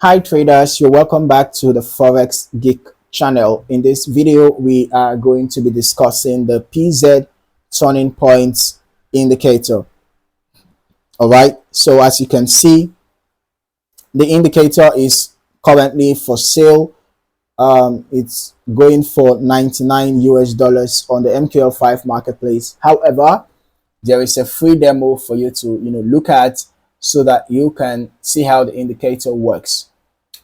Hi traders, you're welcome back to the Forex Geek channel. In this video, we are going to be discussing the PZ turning points indicator. All right, so as you can see, the indicator is currently for sale. It's going for 99 US dollars on the MT4 marketplace. However, there is a free demo for you to look at so that you can see how the indicator works.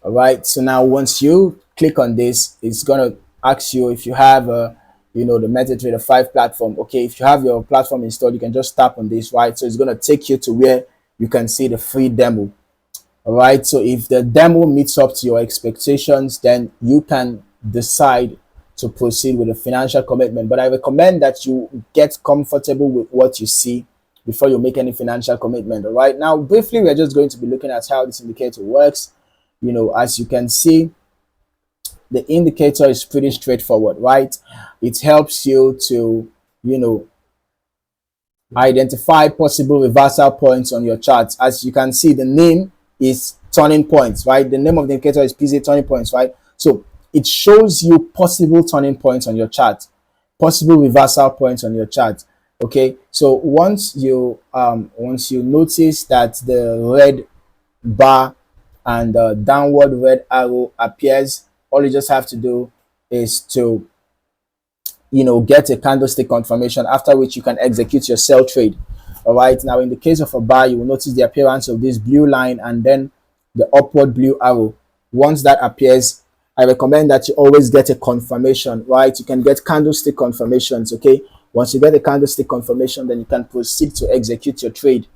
All right, so now once you click on this, it's going to ask you if you have the MetaTrader 5 platform. Okay, if you have your platform installed, you can just tap on this, right? So it's going to take you to where you can see the free demo. All right, so if the demo meets up to your expectations, then you can decide to proceed with a financial commitment. But I recommend that you get comfortable with what you see before you make any financial commitment. All right, now briefly, we're just going to be looking at how this indicator works. As you can see, the indicator is pretty straightforward, right? It helps you to identify possible reversal points on your charts. As you can see, the name is turning points, right? The name of the indicator is PZ turning points, right? So it shows you possible turning points on your chart, possible reversal points on your chart. Okay, so once you notice that the red bar and the downward red arrow appears, all you just have to do is to get a candlestick confirmation, after which you can execute your sell trade. All right, now in the case of a buy, you will notice the appearance of this blue line and then the upward blue arrow. Once that appears, I recommend that you always get a confirmation, right? You can get candlestick confirmations. Okay, once you get a candlestick confirmation, then you can proceed to execute your trade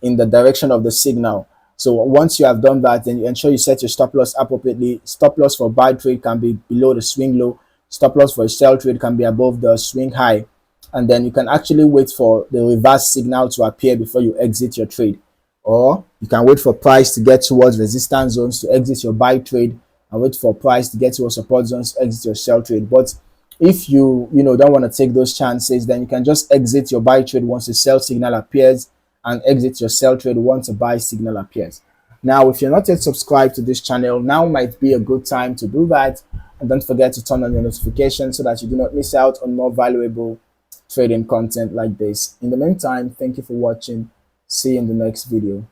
in the direction of the signal. So once you have done that, then you ensure you set your stop loss appropriately. Stop loss for buy trade can be below the swing low. Stop loss for a sell trade can be above the swing high. And then you can actually wait for the reverse signal to appear before you exit your trade. Or you can wait for price to get towards resistance zones to exit your buy trade, and wait for price to get towards support zones to exit your sell trade. But if you don't want to take those chances, then you can just exit your buy trade once the sell signal appears and exit your sell trade once a buy signal appears. Now, if you're not yet subscribed to this channel, now might be a good time to do that. And don't forget to turn on your notifications so that you do not miss out on more valuable trading content like this. In the meantime, thank you for watching. See you in the next video.